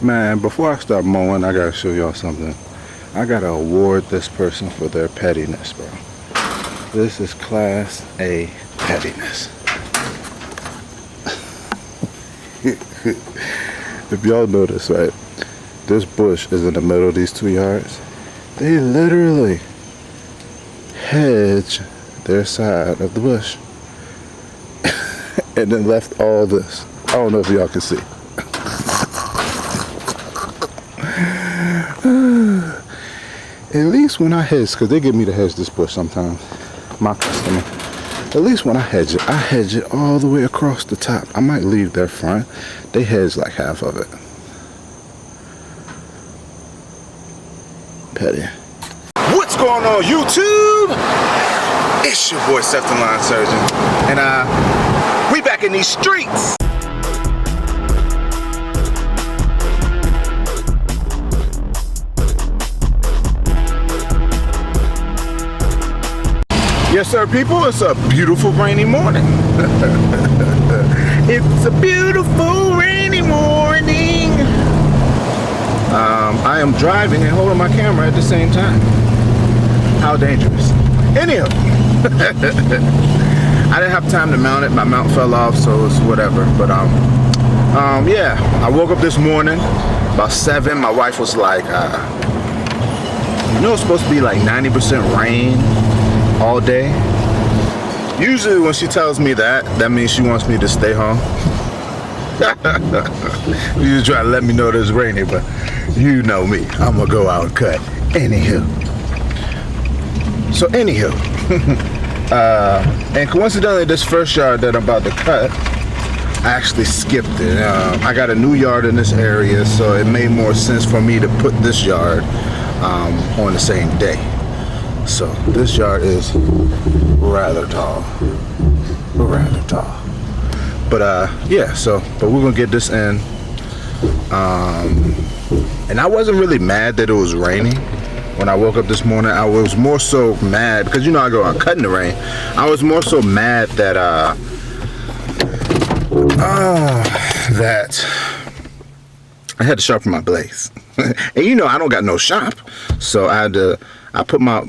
Man, before I start mowing, I gotta show y'all something. I gotta award this person for their pettiness, bro. This is Class A pettiness. If y'all notice, right, this bush is in the middle of these 2 yards. They literally hedge their side of the bush and then left all this. I don't know if y'all can see. At least when I hedge, because they give me to hedge this bush sometimes, my customer. At least when I hedge it all the way across the top. I might leave their front. They hedge like half of it. Petty. What's going on, YouTube? It's your boy, Septum Line Surgeon, and we back in these streets. Yes, sir, people. It's a beautiful rainy morning. It's a beautiful rainy morning. I am driving and holding my camera at the same time. How dangerous. Anyhow, I didn't have time to mount it. My mount fell off, so it's whatever. But yeah, I woke up this morning about 7. My wife was like, you know, it's supposed to be like 90% rain all day. Usually when she tells me that means she wants me to stay home. You just try to let me know it's raining, but you know me, I'm gonna go out and cut. Anywho, and coincidentally, this first yard that I'm about to cut, I actually skipped it. I got a new yard in this area, so it made more sense for me to put this yard on the same day. So this yard is rather tall, but yeah, but we're gonna get this in, and I wasn't really mad that it was raining. When I woke up this morning, I was more so mad because, you know, I go out cutting the rain. I was more so mad that that I had to sharpen my blades. And you know, I don't got no shop, so I put my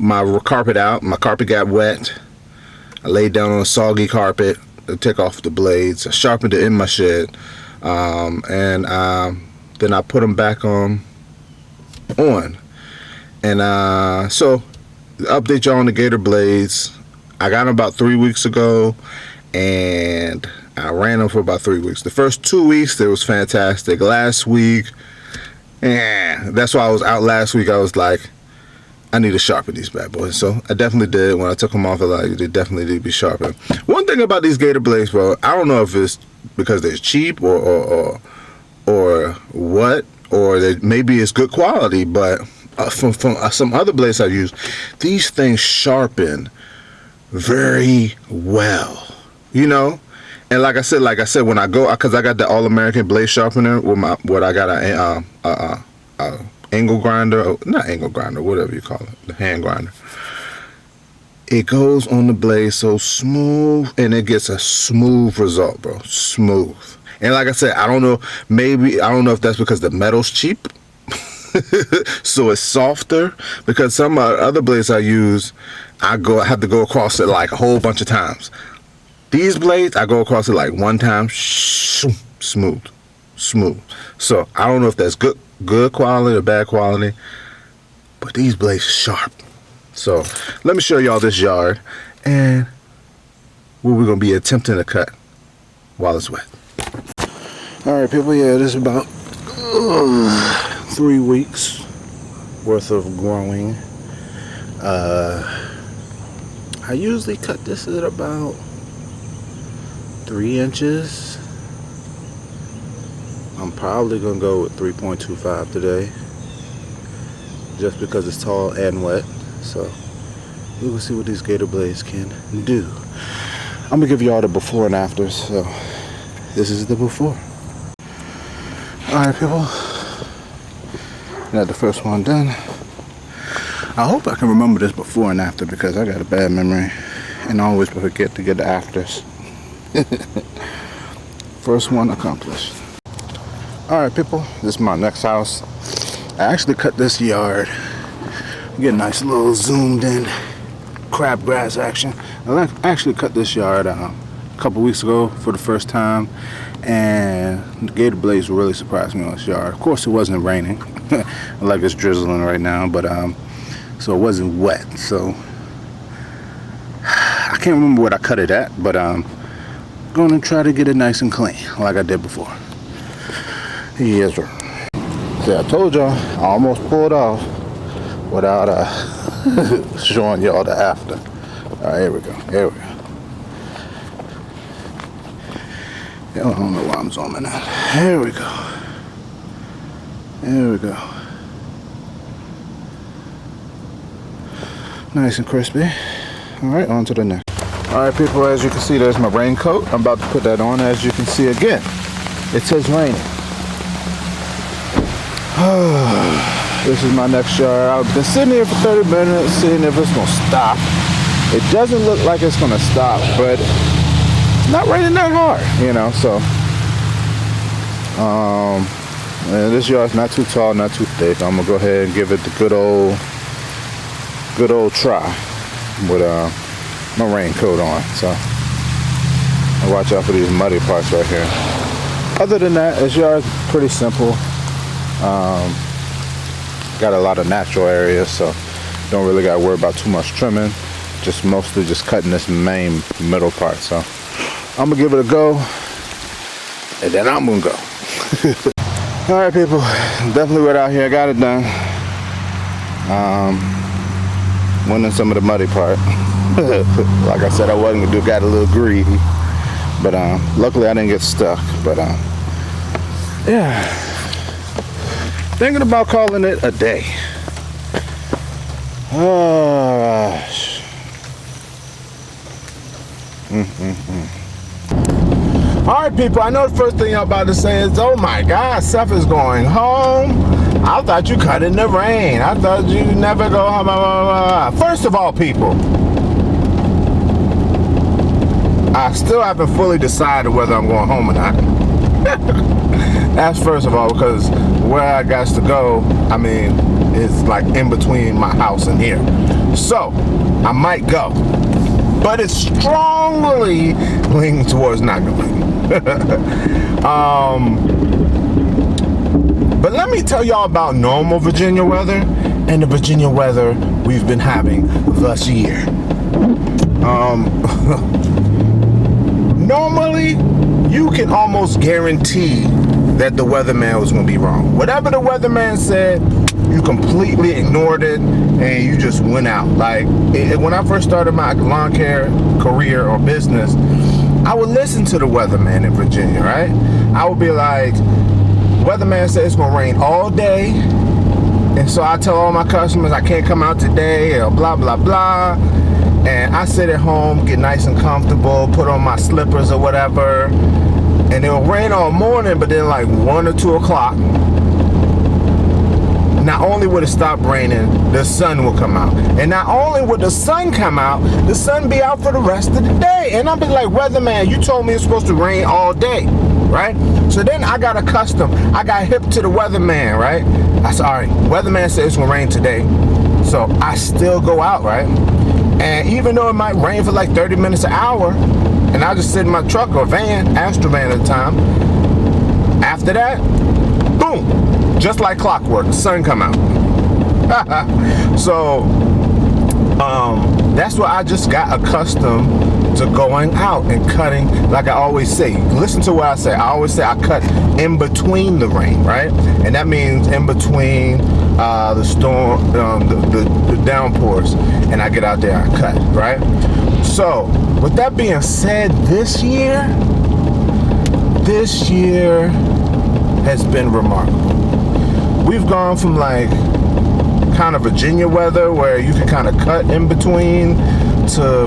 carpet out. My carpet got wet. I laid down on a soggy carpet to take off the blades. I sharpened it in my shed, and then I put them back on. And so, update y'all on the Gator blades. I got them about 3 weeks ago, and I ran them for about 3 weeks. The first 2 weeks, it was fantastic. Last week, that's why I was out last week. I was like, I need to sharpen these bad boys. So I definitely did. When I took them off, I was like, they definitely need to be sharpened. One thing about these Gator blades, bro, I don't know if it's because they're cheap or what, or maybe it's good quality, but from some other blades I've used, these things sharpen very well, you know. And like I said, when I go, because I got the All-American blade sharpener with I got a angle grinder, not angle grinder, whatever you call it, the hand grinder. It goes on the blade so smooth, and it gets a smooth result, bro. Smooth. And like I said, I don't know if that's because the metal's cheap. So it's softer, because some other blades I use, I have to go across it like a whole bunch of times. These blades, I go across it like one time, smooth. So I don't know if that's good quality or bad quality, but these blades are sharp. So let me show y'all this yard and what we're gonna be attempting to cut while it's wet. All right, people. Yeah, this is about 3 weeks worth of growing. I usually cut this at about 3 inches. I'm probably gonna go with 3.25 today, just because it's tall and wet. So we will see what these Gator blades can do. I'm gonna give y'all the before and after. So this is the before. All right, people. Got the first one done. I hope I can remember this before and after, because I got a bad memory and I always forget to get the afters. First one accomplished. Alright people, this is my next house. I actually cut this yard. Get a nice little zoomed in crabgrass action. I actually cut this yard a couple weeks ago for the first time, and the gator blades really surprised me on this yard. Of course it wasn't raining, like it's drizzling right now, but so it wasn't wet. So I can't remember what I cut it at, but I'm gonna try to get it nice and clean like I did before. Yes, sir. See, I told y'all I almost pulled off without showing y'all the after. Alright, here we go. Here we go. I don't know why I'm zooming out. Here we go. Here we go. Nice and crispy. Alright, on to the next. Alright people, as you can see, there's my raincoat. I'm about to put that on. As you can see again, it says raining. This is my next yard. I've been sitting here for 30 minutes, seeing if it's gonna stop. It doesn't look like it's gonna stop, but it's not raining that hard, you know, so. And this yard's not too tall, not too thick. I'm gonna go ahead and give it the good old try with my raincoat on. So I'll watch out for these muddy parts right here. Other than that, this yard's pretty simple. Got a lot of natural areas, so don't really got to worry about too much trimming. Just mostly just cutting this main middle part. So I'm gonna give it a go, and then I'm gonna go. All right, people, definitely went out here, got it done. Went in some of the muddy part. Like I said, I wasn't gonna do. Got a little greedy, but luckily I didn't get stuck. But yeah. Thinking about calling it a day. Oh, gosh. Alright people, I know the first thing y'all about to say is, oh my God, Seth is going home. I thought you cut in the rain. I thought you never go home. Blah, blah, blah. First of all, people, I still haven't fully decided whether I'm going home or not. That's first of all, because where I got to go, I mean, it's like in between my house and here. So, I might go. But it's strongly leaning towards not going. But let me tell y'all about normal Virginia weather and the Virginia weather we've been having this year. Normally, you can almost guarantee that the weatherman was going to be wrong. Whatever the weatherman said, you completely ignored it and you just went out. Like, when I first started my lawn care career or business, I would listen to the weatherman in Virginia, right? I would be like, weatherman said it's going to rain all day, and so I tell all my customers I can't come out today, or blah, blah, blah. And I sit at home, get nice and comfortable, put on my slippers or whatever, and it'll rain all morning, but then like 1 or 2 o'clock, not only would it stop raining, the sun will come out. And not only would the sun come out, the sun be out for the rest of the day. And I'll be like, weatherman, you told me it's supposed to rain all day, right? So then I got accustomed, I got hip to the weatherman, right? I said, all right, weatherman said it's gonna rain today. So I still go out, right? And even though it might rain for like 30 minutes an hour, and I just sit in my truck or van, Astra van at the time, after that, boom, just like clockwork, the sun come out. So that's why I just got accustomed to going out and cutting. Like I always say, listen to what I say. I always say I cut in between the rain, right? And that means in between the storm, the downpours, and I get out there and cut, right? So with that being said, this year has been remarkable. We've gone from like kind of Virginia weather where you can kind of cut in between to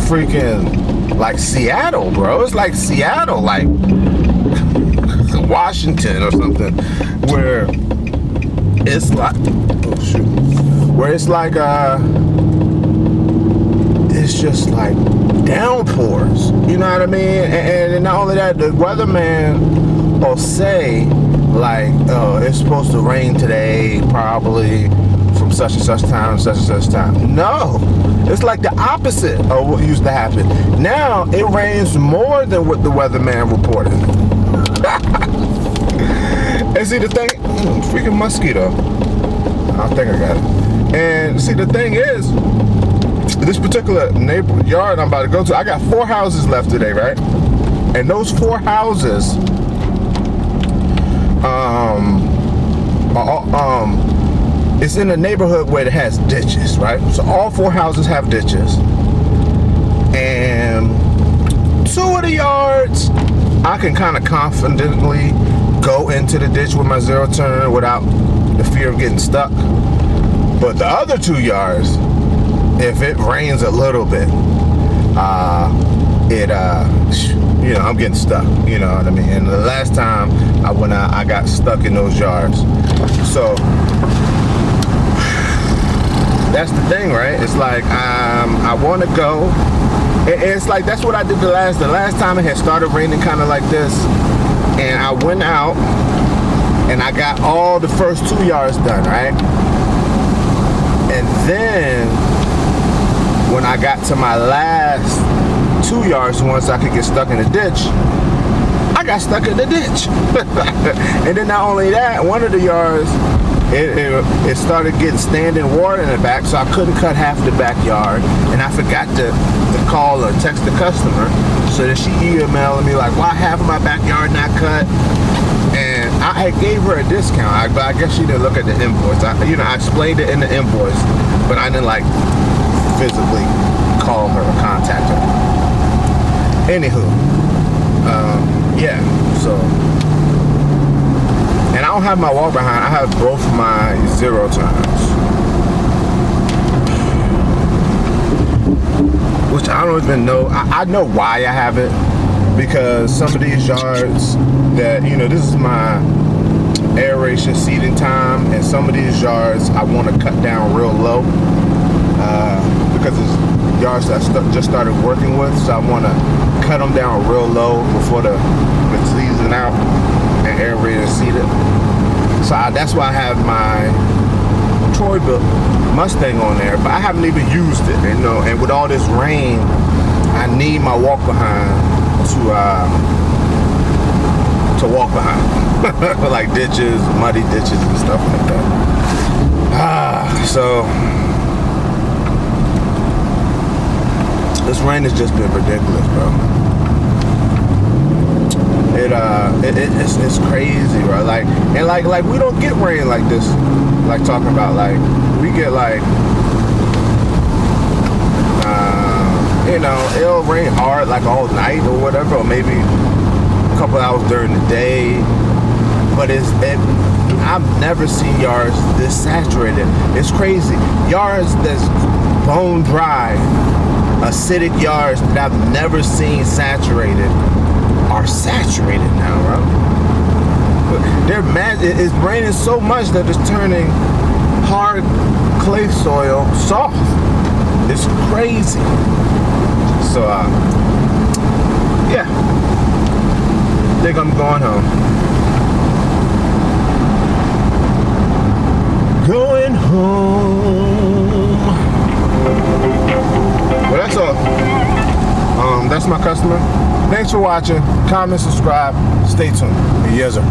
freaking like Seattle, bro. It's like Seattle, like Washington or something, where it's like, oh shoot, where it's like it's just like downpours. You know what I mean? And not only that, the weatherman will say like, oh, it's supposed to rain today, probably from such and such time, such and such time. No, it's like the opposite of what used to happen. Now it rains more than what the weatherman reported. And see the thing, freaking mosquito. I think I got it. And see the thing is, this particular yard I'm about to go to, I got 4 houses left today, right? And those 4 houses, it's in a neighborhood where it has ditches, right? So all 4 houses have ditches, and 2 of the yards I can kind of confidently go into the ditch with my zero turn without the fear of getting stuck. But the other 2 yards, if it rains a little bit, you know, I'm getting stuck, you know what I mean? And the last time I went out, I got stuck in those yards. So that's the thing, right? It's like, I want to go. It's like, that's what I did the last time it had started raining kind of like this. And I went out and I got all the first 2 yards done, right? And then when I got to my last 2 yards, once I could get stuck in the ditch, I got stuck in the ditch. And then not only that, one of the yards, it started getting standing water in the back, so I couldn't cut half the backyard. And I forgot to call or text the customer, so that she emailed me like, why half of my backyard not cut? And I gave her a discount, but I guess she didn't look at the invoice. I explained it in the invoice, but I didn't like physically call her or contact her. Anywho, yeah, so, and I don't have my walk behind, I have both my zero turns, which I don't even know. I know why I have it, because some of these yards that, you know, this is my aeration seeding time, and some of these yards I want to cut down real low, because it's yards that I just started working with, so I want to cut them down real low before the season out and aerate and seed it. So that's why I have my Bilt Mustang on there, but I haven't even used it, you know. And with all this rain, I need my walk behind to walk behind, like ditches, muddy ditches and stuff like that. So this rain has just been ridiculous, bro. It's crazy, bro. Like, and like we don't get rain like this. Like, talking about, like, we get like, you know, it'll rain hard like all night or whatever, or maybe a couple hours during the day. But I've never seen yards this saturated. It's crazy. Yards that's bone dry, acidic yards that I've never seen saturated are saturated now, bro. They're mad. It's raining so much that it's turning hard clay soil soft. It's crazy. So, yeah. I think I'm going home. Going home. Well, that's all. That's my customer. Thanks for watching. Comment, subscribe. Stay tuned. Yes, sir.